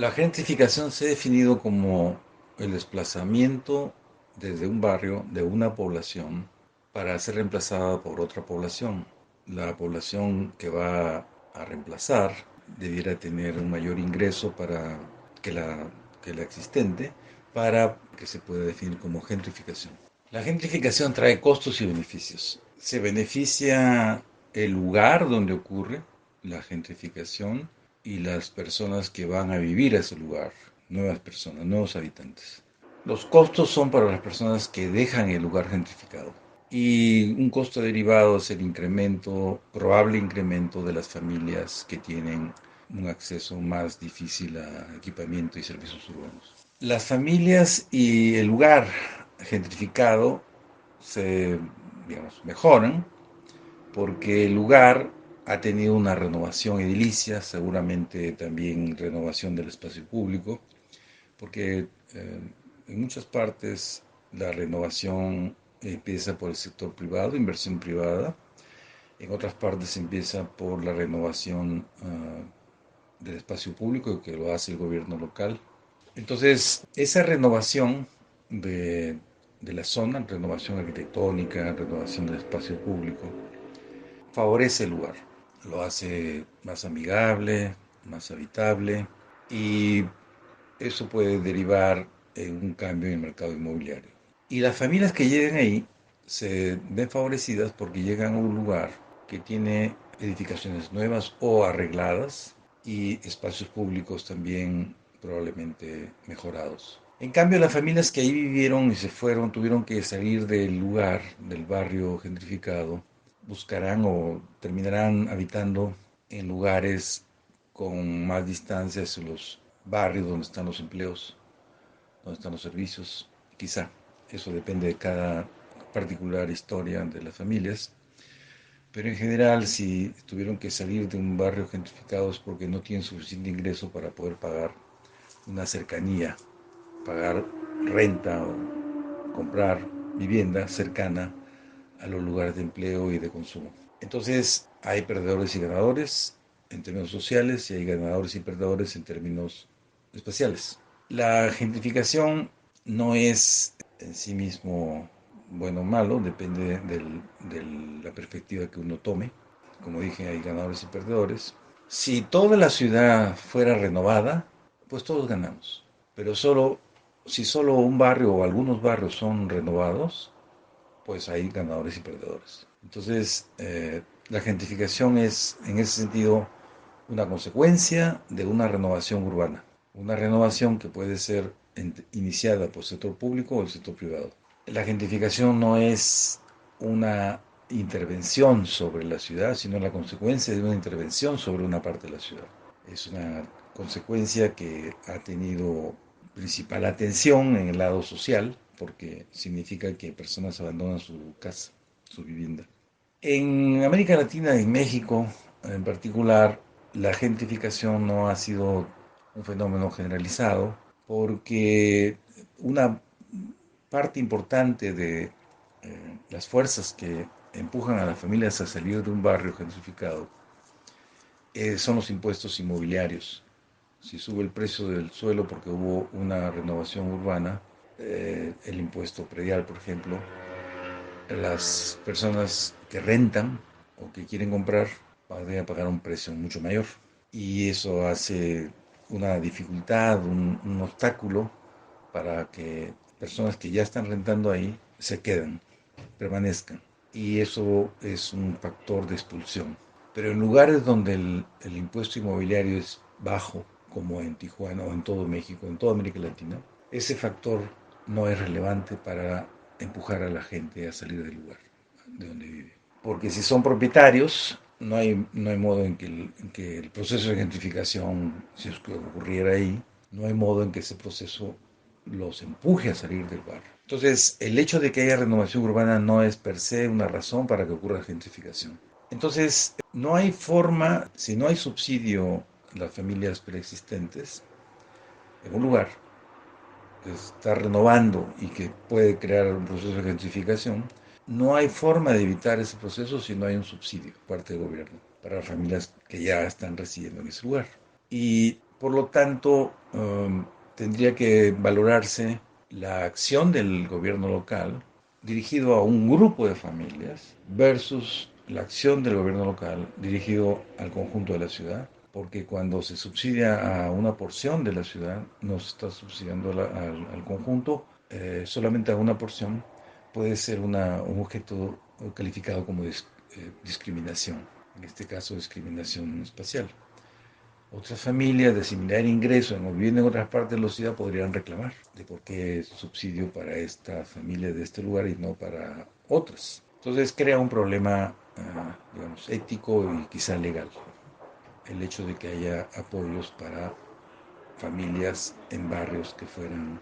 La gentrificación se ha definido como el desplazamiento desde un barrio de una población para ser reemplazada por otra población. La población que va a reemplazar debiera tener un mayor ingreso que la, que la existente para que se pueda definir como gentrificación. La gentrificación trae costos y beneficios. Se beneficia el lugar donde ocurre la gentrificación y las personas que van a vivir a ese lugar, nuevas personas, nuevos habitantes. Los costos son para las personas que dejan el lugar gentrificado. Y un costo derivado es el incremento, probable incremento de las familias que tienen un acceso más difícil a equipamiento y servicios urbanos. Las familias y el lugar gentrificado se, digamos, mejoran porque el lugar ha tenido una renovación edilicia, seguramente también renovación del espacio público, porque en muchas partes la renovación empieza por el sector privado, inversión privada, en otras partes empieza por la renovación del espacio público que lo hace el gobierno local. Entonces, esa renovación de, de la zona, renovación arquitectónica, renovación del espacio público, favorece el lugar, lo hace más amigable, más habitable y eso puede derivar en un cambio en el mercado inmobiliario. Y las familias que llegan ahí se ven favorecidas porque llegan a un lugar que tiene edificaciones nuevas o arregladas y espacios públicos también probablemente mejorados. En cambio, las familias que ahí vivieron y se fueron, tuvieron que salir del lugar, del barrio gentrificado, buscarán o terminarán habitando en lugares con más distancia hacia los barrios donde están los empleos, donde están los servicios. Quizá eso depende de cada particular historia de las familias, pero en general si tuvieron que salir de un barrio gentrificado es porque no tienen suficiente ingreso para poder pagar una cercanía, pagar renta o comprar vivienda cercana a los lugares de empleo y de consumo. Entonces hay perdedores y ganadores en términos sociales y hay ganadores y perdedores en términos espaciales. La gentrificación no es en sí mismo bueno o malo, depende de la perspectiva que uno tome. Como dije, hay ganadores y perdedores. Si toda la ciudad fuera renovada, pues todos ganamos. Pero si solo un barrio o algunos barrios son renovados, pues hay ganadores y perdedores. Entonces, la gentrificación es, en ese sentido, una consecuencia de una renovación urbana. Una renovación que puede ser iniciada por el sector público o el sector privado. La gentrificación no es una intervención sobre la ciudad, sino la consecuencia de una intervención sobre una parte de la ciudad. Es una consecuencia que ha tenido principal atención en el lado social, porque significa que personas abandonan su casa, su vivienda. En América Latina y México en particular, la gentrificación no ha sido un fenómeno generalizado porque una parte importante de las fuerzas que empujan a las familias a salir de un barrio gentrificado son los impuestos inmobiliarios. Si sube el precio del suelo porque hubo una renovación urbana, el impuesto predial, por ejemplo, las personas que rentan o que quieren comprar van a pagar un precio mucho mayor. Y eso hace una dificultad, un obstáculo para que personas que ya están rentando ahí se queden, permanezcan. Y eso es un factor de expulsión. Pero en lugares donde el impuesto inmobiliario es bajo, como en Tijuana o en todo México, en toda América Latina, ese factor no es relevante para empujar a la gente a salir del lugar de donde vive. Porque si son propietarios, no hay modo en que el proceso de gentrificación, si es que ocurriera ahí, no hay modo en que ese proceso los empuje a salir del barrio. Entonces, el hecho de que haya renovación urbana no es per se una razón para que ocurra gentrificación. Entonces, no hay forma, si no hay subsidio a las familias preexistentes en un lugar que está renovando y que puede crear un proceso de gentrificación, no hay forma de evitar ese proceso si no hay un subsidio por parte del gobierno para las familias que ya están residiendo en ese lugar. Y Por lo tanto, tendría que valorarse la acción del gobierno local dirigido a un grupo de familias versus la acción del gobierno local dirigido al conjunto de la ciudad, porque cuando se subsidia a una porción de la ciudad, no se está subsidiando al conjunto, solamente a una porción puede ser un objeto calificado como discriminación, en este caso discriminación espacial. Otras familias de similar ingreso o viviendo en otras partes de la ciudad podrían reclamar de por qué subsidio para esta familia de este lugar y no para otras. Entonces crea un problema, digamos, ético y quizá legal. El hecho de que haya apoyos para familias en barrios que fueran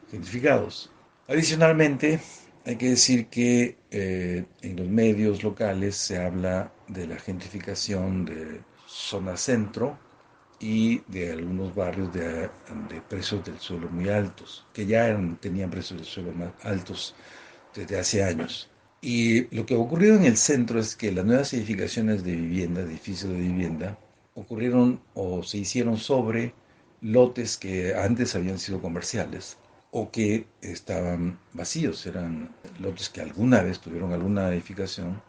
gentrificados. Adicionalmente, hay que decir que en los medios locales se habla de la gentrificación de zona centro y de algunos barrios de precios del suelo muy altos, que ya tenían precios del suelo más altos desde hace años. Y lo que ha ocurrido en el centro es que las nuevas edificaciones de vivienda, edificios de vivienda, ocurrieron o se hicieron sobre lotes que antes habían sido comerciales o que estaban vacíos, eran lotes que alguna vez tuvieron alguna edificación,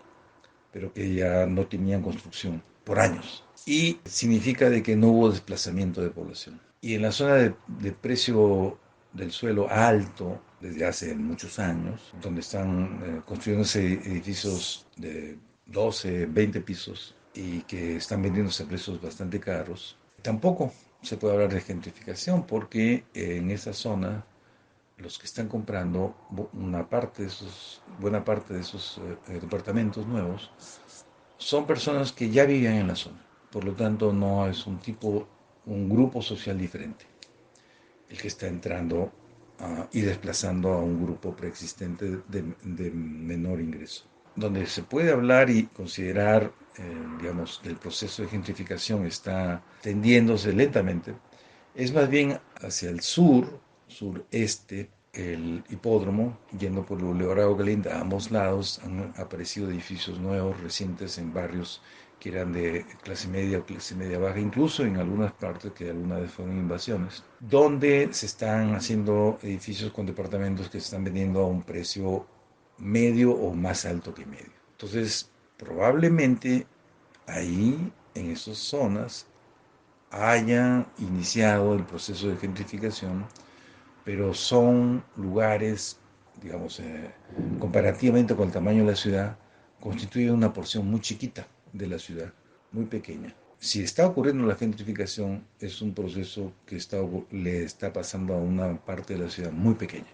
pero que ya no tenían construcción por años. Y significa de que no hubo desplazamiento de población. Y en la zona de precio del suelo alto, desde hace muchos años, donde están construyéndose edificios de 12, 20 pisos y que están vendiéndose a precios bastante caros, tampoco se puede hablar de gentrificación porque en esa zona los que están comprando buena parte de esos departamentos nuevos son personas que ya vivían en la zona. Por lo tanto, no es un grupo social diferente el que está entrando y desplazando a un grupo preexistente de menor ingreso. Donde se puede hablar y considerar, digamos, que el proceso de gentrificación está tendiéndose lentamente, es más bien hacia el sureste, el hipódromo, yendo por el Boulevard Galindo, a ambos lados han aparecido edificios nuevos, recientes, en barrios que eran de clase media o clase media baja, incluso en algunas partes que alguna vez fueron invasiones, donde se están haciendo edificios con departamentos que se están vendiendo a un precio medio o más alto que medio. Entonces, probablemente ahí, en esas zonas, haya iniciado el proceso de gentrificación, pero son lugares, digamos, comparativamente con el tamaño de la ciudad, constituyen una porción muy chiquita de la ciudad, muy pequeña. Si está ocurriendo la gentrificación, es un proceso que le está pasando a una parte de la ciudad muy pequeña.